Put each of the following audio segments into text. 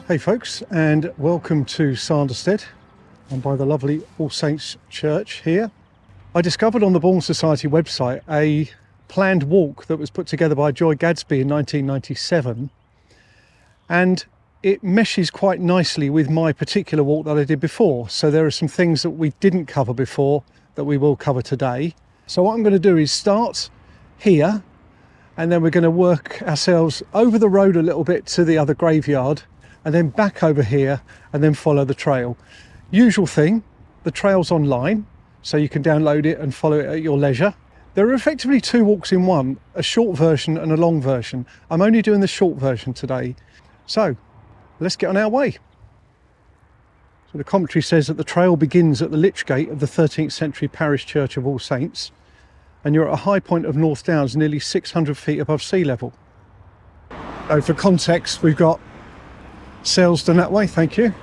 Hey folks, and welcome to Sanderstead. I'm by the lovely All Saints Church here. I discovered on the Bourne Society website a planned walk that was put together by Joy Gadsby in 1997, and it meshes quite nicely with my particular walk that I did before. So there are some things that we didn't cover before that we will cover today. So what I'm going to do is start here, and then we're going to work ourselves over the road a little bit to the other graveyard, and then back over here and then follow the trail. Usual thing, the trail's online, so you can download it and follow it at your leisure. There are effectively two walks in one, a short version and a long version. I'm only doing the short version today. So let's get on our way. So the commentary says that the trail begins at the Lich Gate of the 13th century parish church of All Saints, and you're at a high point of North Downs, nearly 600 feet above sea level. So for context, we've got Selsdon that way, thank you.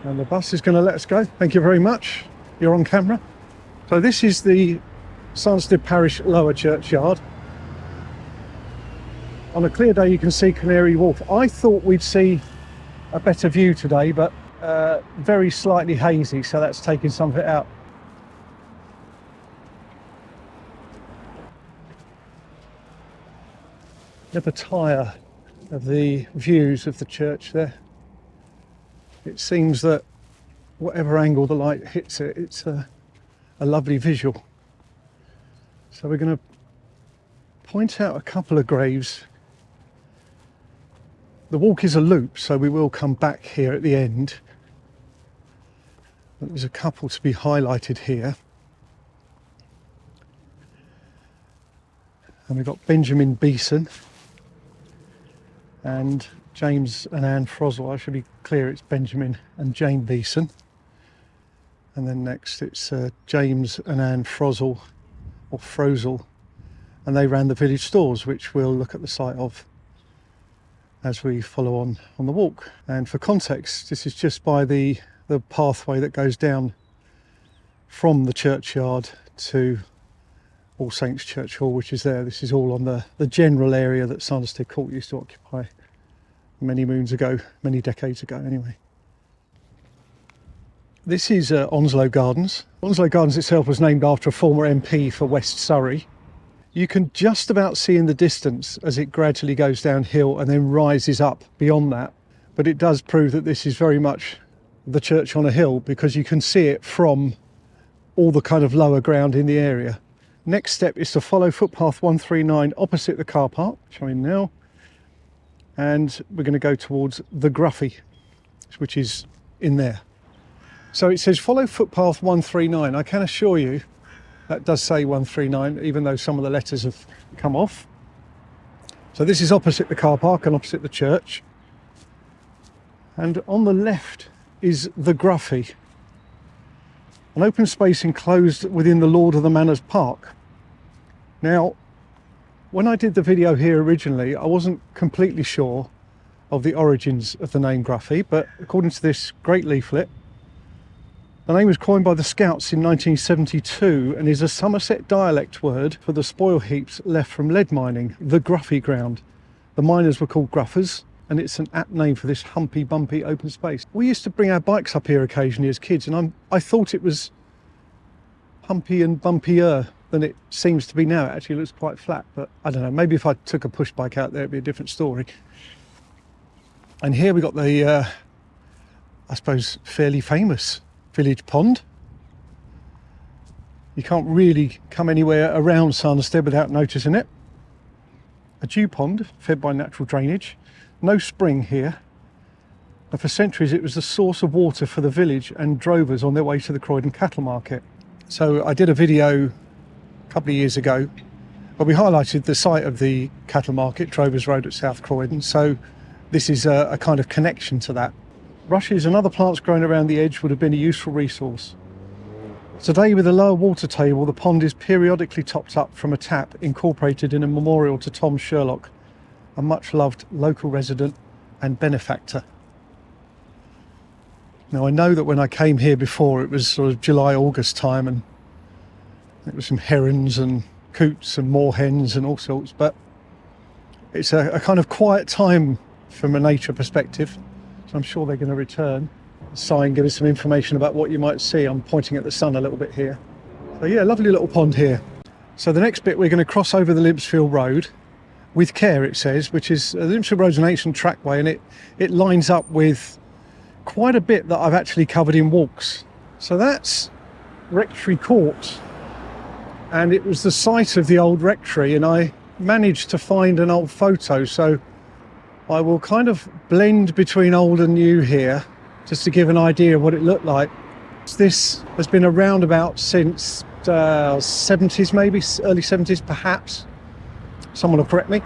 And the bus is going to let us go. Thank you very much. You're on camera. So this is the Sanderstead Parish Lower Churchyard. On a clear day you can see Canary Wharf. I thought we'd see a better view today, but very slightly hazy, so that's taking some of it out. The tire of the views of the church there. It seems that whatever angle the light hits it, it's a lovely visual. So we're going to point out a couple of graves. The walk is a loop, so we will come back here at the end. But there's a couple to be highlighted here. And we've got Benjamin Beeson and James and Anne Frozell. I should be clear, it's Benjamin and Jane Beeson. And then next it's James and Anne Frozell, or Frozell, and they ran the village stores, which we'll look at the site of as we follow on the walk. And for context, this is just by the pathway that goes down from the churchyard to All Saints Church Hall, which is there. This is all on the general area that Sanderstead Court used to occupy many moons ago, many decades ago anyway. This is Onslow Gardens. Onslow Gardens itself was named after a former MP for West Surrey. You can just about see in the distance as it gradually goes downhill and then rises up beyond that. But it does prove that this is very much the church on a hill, because you can see it from all the kind of lower ground in the area. Next step is to follow footpath 139 opposite the car park, showing now. And we're going to go towards the Gruffy, which is in there. So it says follow footpath 139. I can assure you that does say 139, even though some of the letters have come off. So this is opposite the car park and opposite the church. And on the left is the Gruffy, an open space enclosed within the Lord of the Manor's Park. Now, when I did the video here originally, I wasn't completely sure of the origins of the name Gruffy, but according to this great leaflet, the name was coined by the Scouts in 1972 and is a Somerset dialect word for the spoil heaps left from lead mining, the Gruffy ground. The miners were called Gruffers, and it's an apt name for this humpy, bumpy open space. We used to bring our bikes up here occasionally as kids, and I thought it was humpy and bumpier than it seems to be now. It actually looks quite flat, but I don't know, maybe if I took a push bike out there it'd be a different story. And here we got the I suppose fairly famous village pond. You can't really come anywhere around Sanderstead without noticing it. A dew pond fed by natural drainage, no spring here, and for centuries it was the source of water for the village and drovers on their way to the Croydon cattle market. So I did a video a couple of years ago where we highlighted the site of the cattle market, Drovers Road at South Croydon, so this is a kind of connection to that. Rushes and other plants growing around the edge would have been a useful resource. Today, with a lower water table, the pond is periodically topped up from a tap incorporated in a memorial to Tom Sherlock, a much loved local resident and benefactor. Now, I know that when I came here before, it was sort of July, August time, and there was some herons and coots and moorhens and all sorts, but It's a kind of quiet time from a nature perspective, so I'm sure they're going to return. Sign giving some information about what you might see. I'm pointing at the sun a little bit here. So yeah, lovely little pond here. So the next bit, we're going to cross over the Limpsfield Road with care, it says, which is the Limpsfield Road's an ancient trackway, and it lines up with quite a bit that I've actually covered in walks. So that's Rectory Court, and it was the site of the old rectory, and I managed to find an old photo, so I will kind of blend between old and new here just to give an idea of what it looked like. This has been around about since 70s, maybe early 70s perhaps, someone will correct me,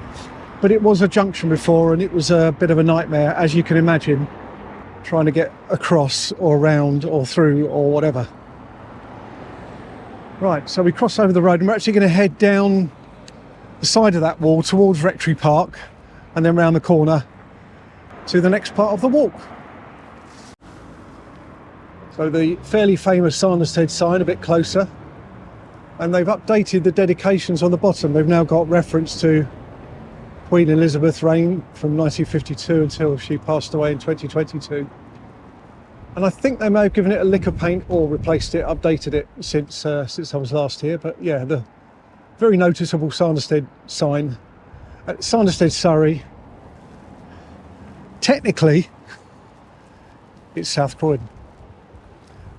but it was a junction before, and it was a bit of a nightmare, as you can imagine, trying to get across or around or through or whatever. Right, so we cross over the road and we're actually going to head down the side of that wall towards Rectory Park, and then round the corner to the next part of the walk. So the fairly famous Sanderstead sign a bit closer, and they've updated the dedications on the bottom. They've now got reference to Queen Elizabeth's reign from 1952 until she passed away in 2022. And I think they may have given it a lick of paint or replaced it, updated it since I was last here. But yeah, the very noticeable Sanderstead sign. Sanderstead, Surrey. Technically, it's South Croydon.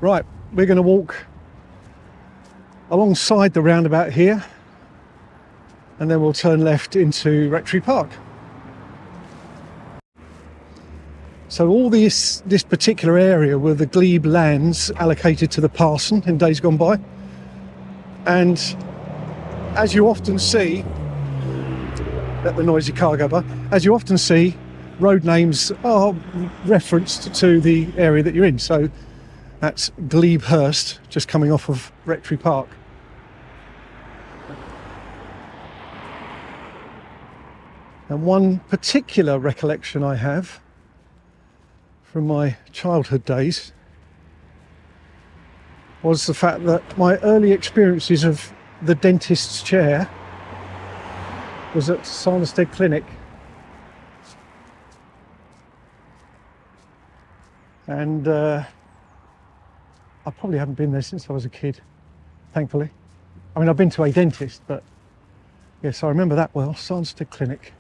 Right, we're going to walk alongside the roundabout here, and then we'll turn left into Rectory Park. So all this particular area were the glebe lands allocated to the parson in days gone by, and as you often see, let the noisy car go by, as you often see, road names are referenced to the area that you're in. So that's Glebehurst, just coming off of Rectory Park. And one particular recollection I have from my childhood days was the fact that my early experiences of the dentist's chair was at Sanderstead Clinic. And I probably haven't been there since I was a kid, thankfully. I mean, I've been to a dentist, but yes, I remember that well, Sanderstead Clinic.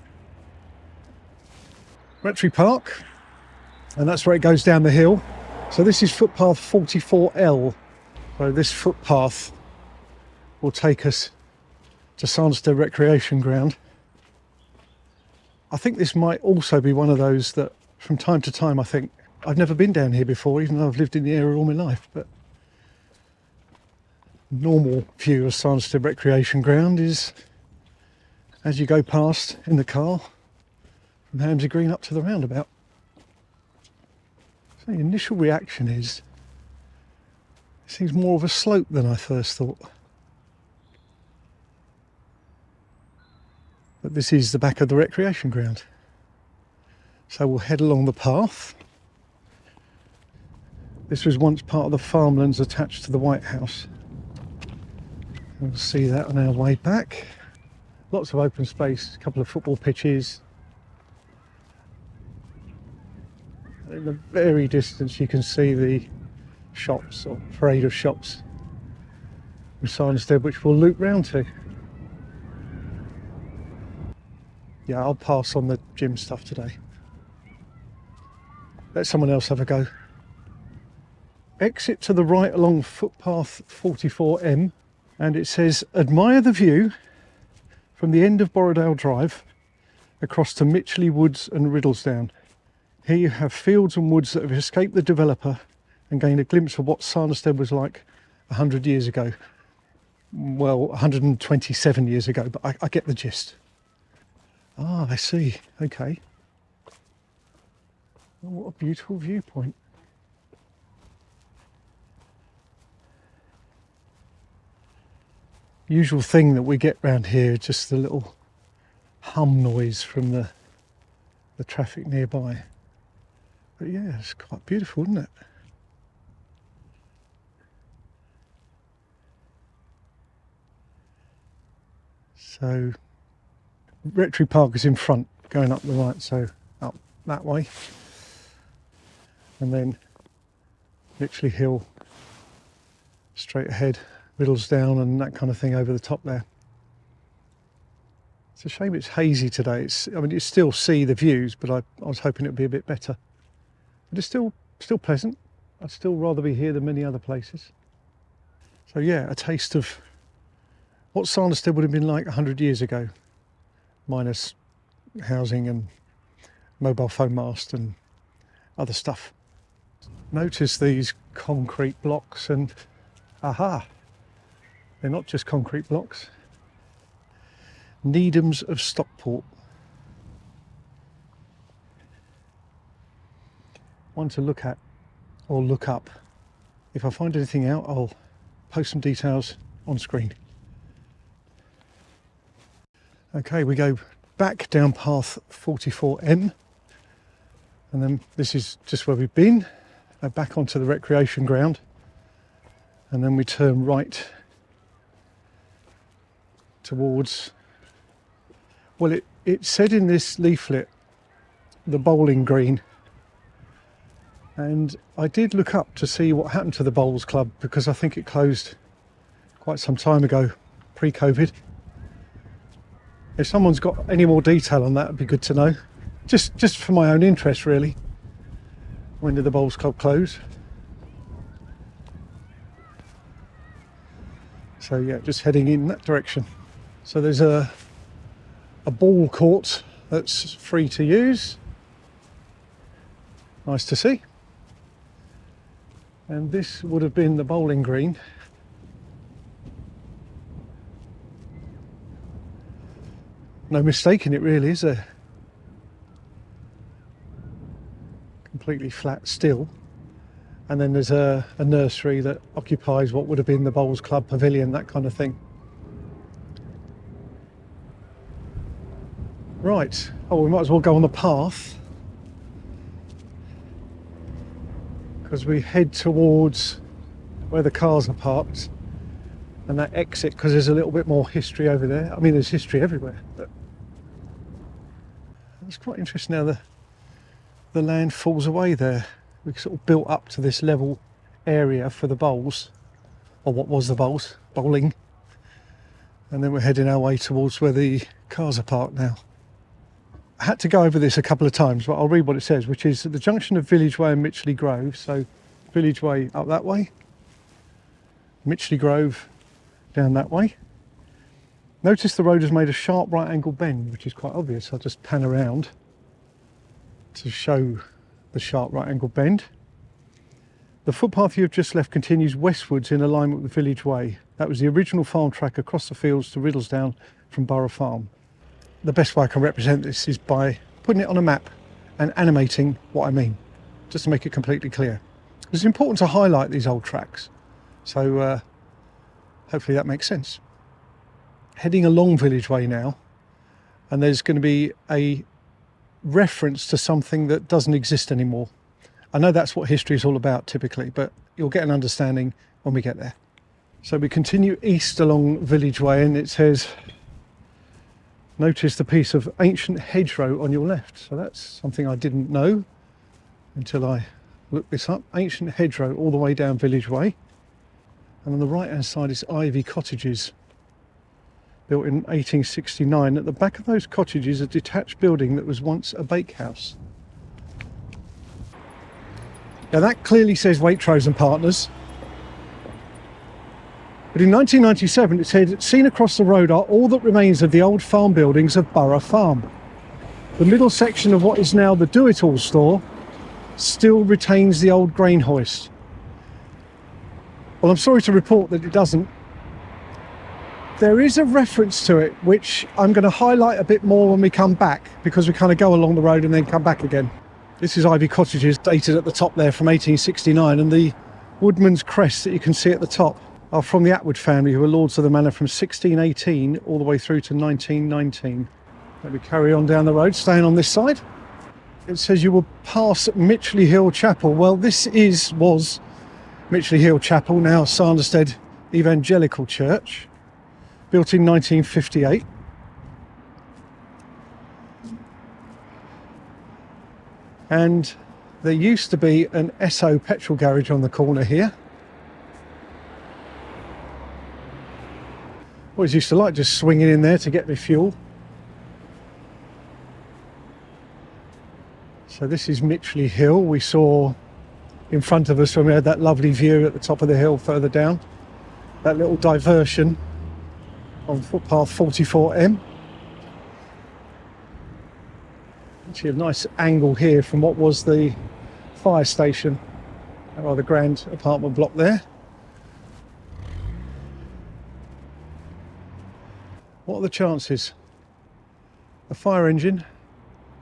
Rectory Park, and that's where it goes down the hill. So this is footpath 44L. So this footpath will take us to Sanderstead Recreation Ground. I think this might also be one of those that from time to time I think, I've never been down here before, even though I've lived in the area all my life, but normal view of Sanderstead Recreation Ground is as you go past in the car from Hamsey Green up to the roundabout. So the initial reaction is, it seems more of a slope than I first thought. But this is the back of the recreation ground. So we'll head along the path. This was once part of the farmlands attached to the White House. We'll see that on our way back. Lots of open space, a couple of football pitches. In the very distance you can see the shops, or parade of shops in Sanderstead, which we'll loop round to. Yeah, I'll pass on the gym stuff today. Let someone else have a go. Exit to the right along footpath 44M, and it says, admire the view from the end of Borrowdale Drive across to Mitchley Woods and Riddlesdown. Here you have fields and woods that have escaped the developer and gained a glimpse of what Sanderstead was like 100 years ago. Well, 127 years ago, but I get the gist. Ah, I see. Okay. Oh, what a beautiful viewpoint. Usual thing that we get round here, just the little hum noise from the traffic nearby. But yeah, it's quite beautiful, isn't it? So Rectory Park is in front, going up the right, so up that way. And then Mitchley Hill straight ahead, Riddlesdown and that kind of thing over the top there. It's a shame it's hazy today. I mean, you still see the views, but I was hoping it would be a bit better. But it's still pleasant. I'd still rather be here than many other places. So yeah, a taste of what Sanderstead would have been like 100 years ago, minus housing and mobile phone mast and other stuff. Notice these concrete blocks and aha, they're not just concrete blocks. Needhams of Stockport. One to look at or look up. If I find anything out, I'll post some details on screen. Okay, we go back down path 44M, and then this is just where we've been, back onto the recreation ground, and then we turn right towards, well, it said in this leaflet the bowling green, and I did look up to see what happened to the bowls club, because I think it closed quite some time ago, pre-COVID. If someone's got any more detail on that, it'd be good to know. Just for my own interest, really. When did the bowls club close? So yeah, just heading in that direction. So there's a ball court that's free to use. Nice to see. And this would have been the bowling green. No mistaking it really, is there? Completely flat still. And then there's a nursery that occupies what would have been the bowls club pavilion, that kind of thing. Right, oh, we might as well go on the path, because we head towards where the cars are parked and that exit, because there's a little bit more history over there. I mean, there's history everywhere, but it's quite interesting how the land falls away there. We sort of built up to this level area for the bowls, or what was the bowls, bowling, and then we're heading our way towards where the cars are parked now. I had to go over this a couple of times, but I'll read what it says, which is at the junction of Village Way and Mitchley Grove. So Village Way up that way, Mitchley Grove down that way. Notice the road has made a sharp right angle bend, which is quite obvious. I'll just pan around to show the sharp right angle bend. The footpath you have just left continues westwards in alignment with Village Way. That was the original farm track across the fields to Riddlesdown from Borough Farm. The best way I can represent this is by putting it on a map and animating what I mean, just to make it completely clear. It's important to highlight these old tracks, so hopefully that makes sense. Heading along Village Way now, and there's going to be a reference to something that doesn't exist anymore. I know that's what history is all about typically, but you'll get an understanding when we get there. So we continue east along Village Way, and it says, notice the piece of ancient hedgerow on your left. So that's something I didn't know until I looked this up. Ancient hedgerow all the way down Village Way. And on the right hand side is Ivy Cottages, built in 1869. At the back of those cottages, a detached building that was once a bakehouse. Now that clearly says Waitrose and Partners. But in 1997 it said, seen across the road are all that remains of the old farm buildings of Borough Farm. The middle section of what is now the Do-It-All store still retains the old grain hoist. Well, I'm sorry to report that it doesn't. There is a reference to it, which I'm going to highlight a bit more when we come back, because we kind of go along the road and then come back again. This is Ivy Cottages, dated at the top there from 1869, and the woodman's crest that you can see at the top are from the Atwood family, who were lords of the manor from 1618 all the way through to 1919. Let me carry on down the road, staying on this side. It says you will pass Mitchley Hill Chapel. Well, this was Mitchley Hill Chapel, now Sanderstead Evangelical Church, built in 1958. And there used to be an Esso petrol garage on the corner here. Always used to like just swinging in there to get me fuel. So this is Mitchley Hill. We saw in front of us when we had that lovely view at the top of the hill further down. That little diversion on footpath 44M. Actually a nice angle here from what was the fire station. A rather grand apartment block there. What are the chances? A fire engine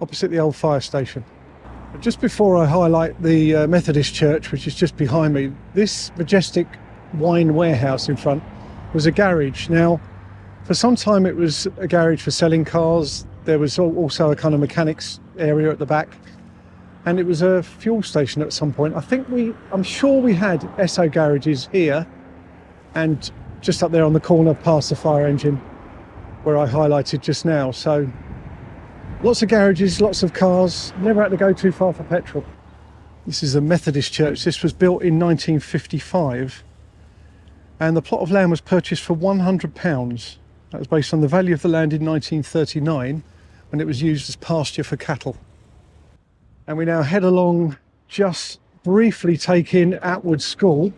opposite the old fire station. But just before I highlight the Methodist church, which is just behind me, this majestic wine warehouse in front was a garage. Now, for some time it was a garage for selling cars. There was also a kind of mechanics area at the back, and it was a fuel station at some point. I'm sure we had Esso garages here and just up there on the corner past the fire engine where I highlighted just now. So lots of garages, lots of cars, never had to go too far for petrol. This is a Methodist church. This was built in 1955 and the plot of land was purchased for £100. That was based on the value of the land in 1939 when it was used as pasture for cattle. And we now head along, just briefly take in Atwood School,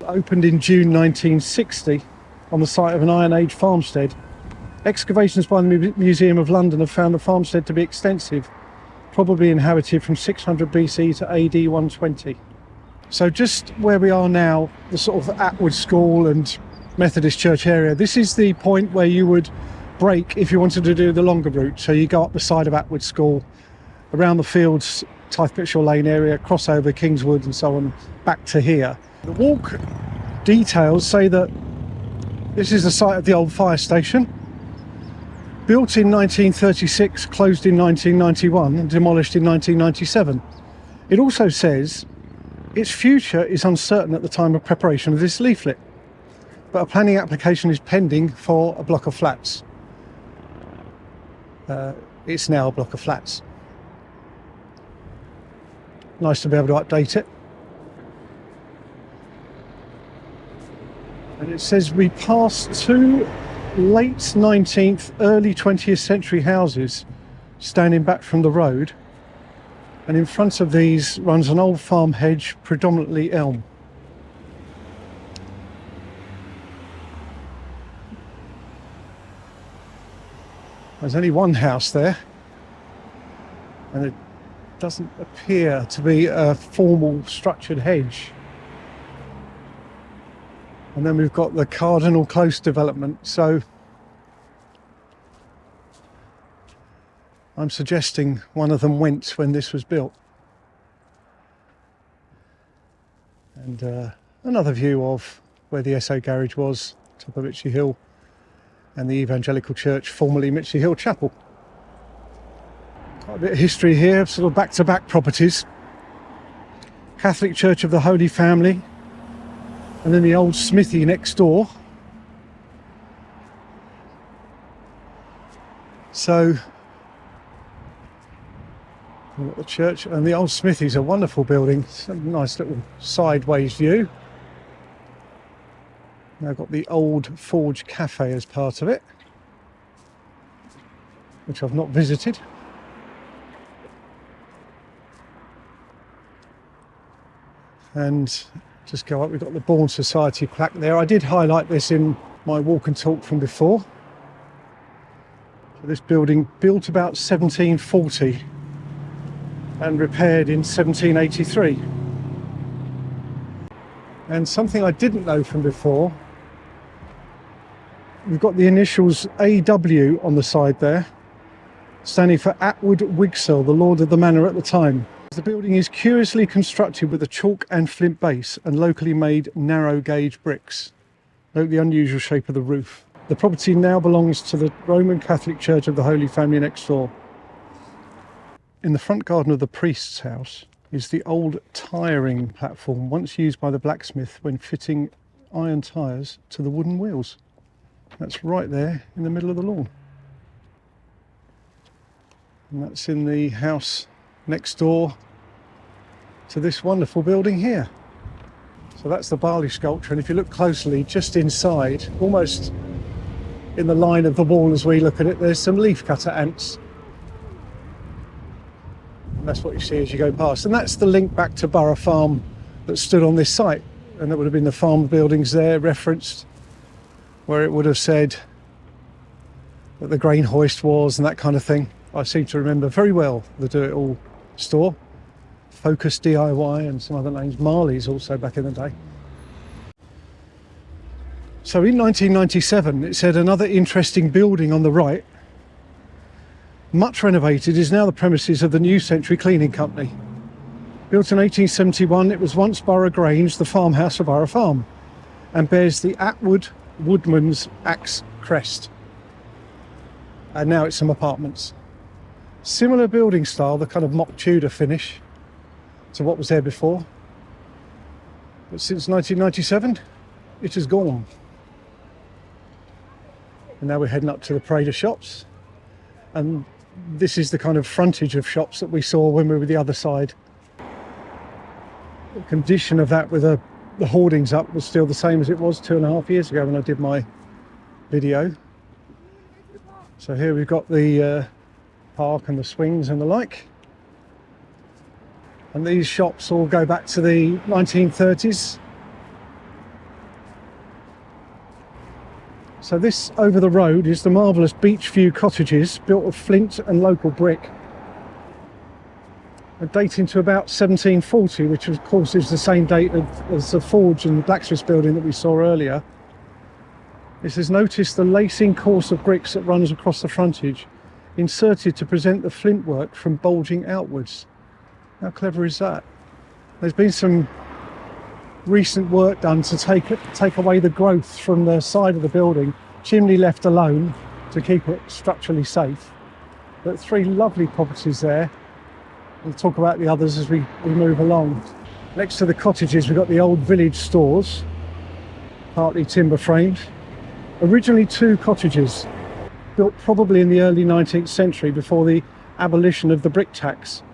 opened in June 1960 on the site of an Iron Age farmstead. Excavations by the Museum of London have found the farmstead to be extensive, probably inhabited from 600 BC to AD 120. So just where we are now, the sort of Atwood School and Methodist Church area, this is the point where you would brake if you wanted to do the longer route. So you go up the side of Atwood School, around the fields, Tythe-Pitchell Lane area, cross over Kingswood and so on, back to here. The walk details say that this is the site of the old fire station. Built in 1936, closed in 1991 and demolished in 1997. It also says its future is uncertain at the time of preparation of this leaflet, but a planning application is pending for a block of flats. It's now a block of flats. Nice to be able to update it. And it says we passed two late 19th, early 20th century houses standing back from the road, and in front of these runs an old farm hedge, predominantly elm. There's only one house there, and it doesn't appear to be a formal structured hedge. And then we've got the Cardinal Close development. So I'm suggesting one of them went when this was built. And another view of where the Esso garage was, top of Mitchley Hill, and the Evangelical Church, formerly Mitchley Hill Chapel. Quite a bit of history here, sort of back-to-back properties. Catholic Church of the Holy Family, and then the Old Smithy next door. So, we've got the church, and the Old Smithy's a wonderful building. It's a nice little sideways view. Now got the Old Forge Cafe as part of it, which I've not visited. And just go up, we've got the Bourne Society plaque there. I did highlight this in my walk and talk from before. So this building built about 1740 and repaired in 1783. And something I didn't know from before, we've got the initials AW on the side there, standing for Atwood Wigsell, the lord of the manor at the time. The building is curiously constructed with a chalk and flint base and locally made narrow gauge bricks. Note the unusual shape of the roof. The property now belongs to the Roman Catholic Church of the Holy Family next door. In the front garden of the priest's house is the old tiring platform, once used by the blacksmith when fitting iron tyres to the wooden wheels. That's right there in the middle of the lawn. And that's in the house next door, to this wonderful building here. So that's the barley sculpture, and if you look closely, just inside, almost in the line of the wall as we look at it, there's some leafcutter ants. And that's what you see as you go past. And that's the link back to Borough Farm that stood on this site. And that would have been the farm buildings there referenced, where it would have said that the grain hoist was and that kind of thing. I seem to remember very well the Do-It-All store. Focus DIY and some other names. Marley's also back in the day. So in 1997, it said another interesting building on the right, much renovated, is now the premises of the New Century Cleaning Company. Built in 1871, it was once Borough Grange, the farmhouse for Borough Farm, and bears the Atwood Woodman's Axe crest. And now it's some apartments. Similar building style, the kind of mock Tudor finish to what was there before. But since 1997, it has gone. And now we're heading up to the parade of shops. And this is the kind of frontage of shops that we saw when we were the other side. The condition of that with the hoardings up was still the same as it was 2.5 years ago when I did my video. So here we've got the park and the swings and the like. And these shops all go back to the 1930s. So this over the road is the marvellous Beachview cottages, built of flint and local brick, dating to about 1740, which of course is the same date as the forge and blacksmith's building that we saw earlier. This has noticed the lacing course of bricks that runs across the frontage, inserted to present the flint work from bulging outwards. How clever is that? There's been some recent work done to take away the growth from the side of the building, chimney left alone to keep it structurally safe. But 3 lovely properties there. We'll talk about the others as we move along. Next to the cottages we've got the old village stores, partly timber framed. Originally 2 cottages, built probably in the early 19th century before the abolition of the brick tax.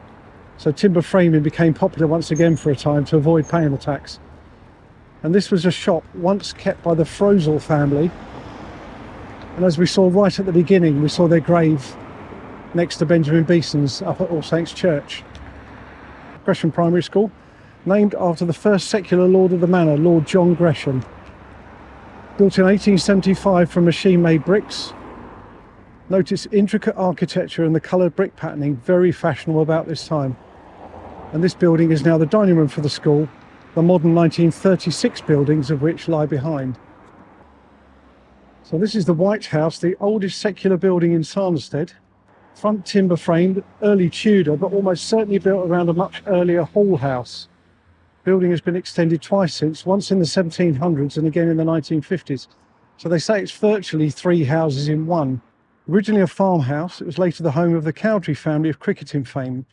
So timber framing became popular once again for a time to avoid paying the tax. And this was a shop once kept by the Frozell family. And as we saw right at the beginning, we saw their grave next to Benjamin Beeson's up at All Saints Church. Gresham Primary School, named after the first secular lord of the manor, Lord John Gresham. Built in 1875 from machine-made bricks. Notice intricate architecture and the coloured brick patterning, very fashionable about this time. And this building is now the dining room for the school, the modern 1936 buildings of which lie behind. So this is the White House, the oldest secular building in Sanderstead. Front timber framed, early Tudor, but almost certainly built around a much earlier hall house. Building has been extended twice since, once in the 1700s and again in the 1950s. So they say it's virtually 3 houses in one. Originally a farmhouse, it was later the home of the Cowdrey family of cricketing fame.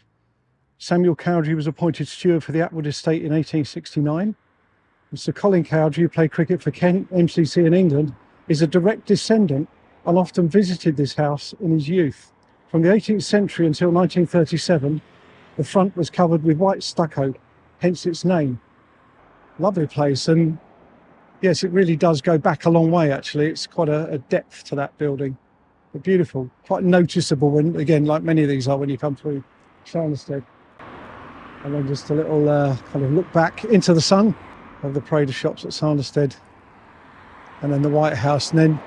Samuel Cowdrey was appointed steward for the Atwood estate in 1869. And Sir Colin Cowdrey, who played cricket for Kent, MCC and England, is a direct descendant and often visited this house in his youth. From the 18th century until 1937, the front was covered with white stucco, hence its name. Lovely place, and yes, it really does go back a long way actually. It's quite a depth to that building. But beautiful, quite noticeable when, again, like many of these are when you come through Sanderstead. And then just a little kind of look back into the sun of the parade of shops at Sanderstead. And then the White House, and then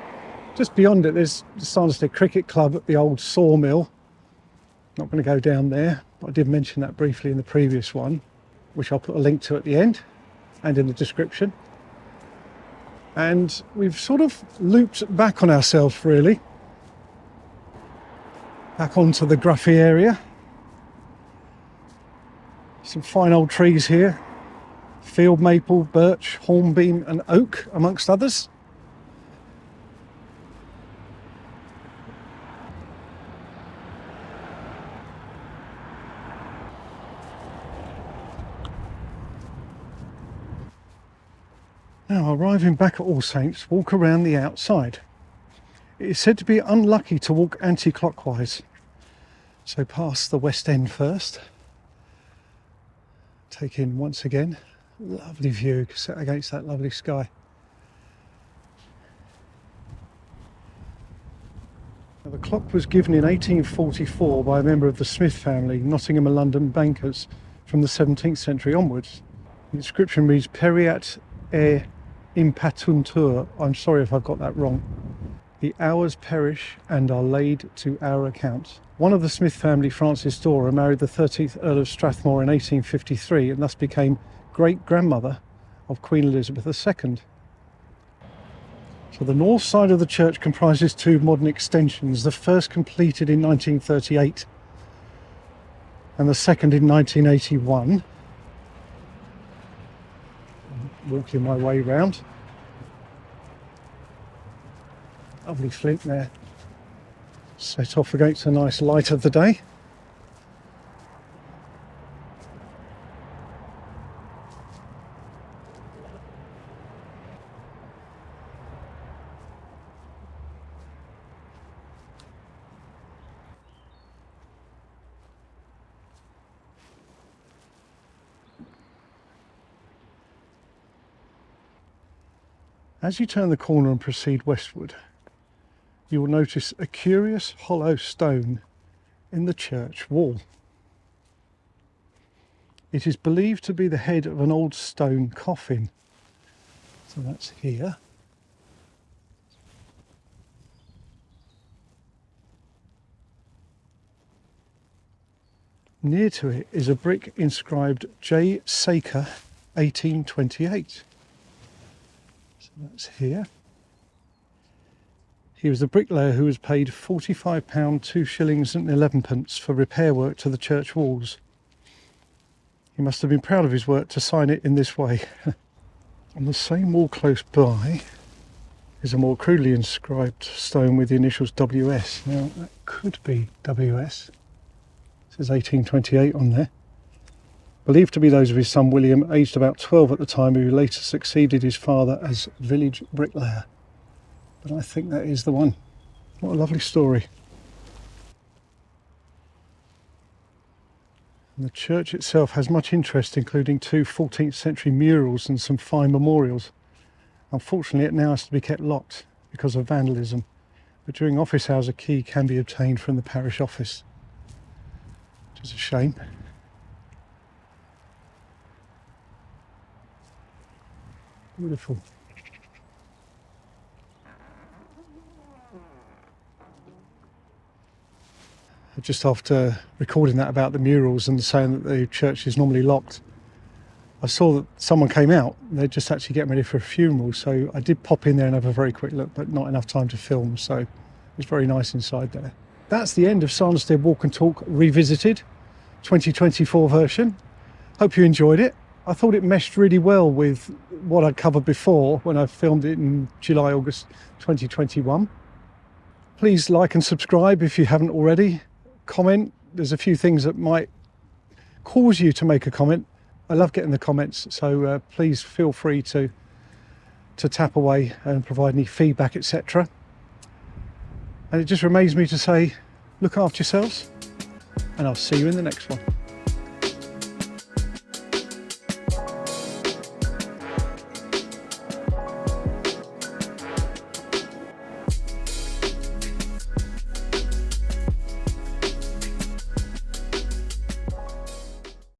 just beyond it there's the Sanderstead Cricket Club at the old sawmill. Not going to go down there, but I did mention that briefly in the previous one, which I'll put a link to at the end and in the description. And we've sort of looped back on ourselves really, back onto the Gruffy area. Some fine old trees here, field maple, birch, hornbeam and oak amongst others. Now, arriving back at All Saints, walk around the outside. It is said to be unlucky to walk anti-clockwise. So past the West End first, take in once again. Lovely view set against that lovely sky. Now, the clock was given in 1844 by a member of the Smith family, Nottingham and London bankers, from the 17th century onwards. The inscription reads Periat e impatuntur. I'm sorry if I've got that wrong. The hours perish and are laid to our account. One of the Smith family, Frances Dora, married the 13th Earl of Strathmore in 1853 and thus became great-grandmother of Queen Elizabeth II. So the north side of the church comprises two modern extensions, the first completed in 1938 and the second in 1981. Walking my way round. Lovely flint there, set off against a nice light of the day. As you turn the corner and proceed westward, you will notice a curious hollow stone in the church wall. It is believed to be the head of an old stone coffin. So that's here. Near to it is a brick inscribed J. Saker 1828. So that's here. He was the bricklayer who was paid £45, 2 shillings and 11 pence for repair work to the church walls. He must have been proud of his work to sign it in this way. On the same wall close by is a more crudely inscribed stone with the initials WS. Now that could be WS. It says 1828 on there. Believed to be those of his son William, aged about 12 at the time, who later succeeded his father as village bricklayer. But I think that is the one. What a lovely story. And the church itself has much interest, including 2 14th century murals and some fine memorials. Unfortunately, it now has to be kept locked because of vandalism. But during office hours, a key can be obtained from the parish office, which is a shame. Beautiful. Just after recording that about the murals and saying that the church is normally locked, I saw that someone came out. They're just actually getting ready for a funeral, so I did pop in there and have a very quick look, but not enough time to film, so it was very nice inside there. That's the end of Sanderstead Walk and Talk Revisited 2024 version. Hope you enjoyed it. I thought it meshed really well with what I'd covered before when I filmed it in July, August 2021. Please like and subscribe if you haven't already. Comment. There's a few things that might cause you to make a comment. I love getting the comments, so please feel free to tap away and provide any feedback, etc. And it just remains me to say, look after yourselves, and I'll see you in the next one.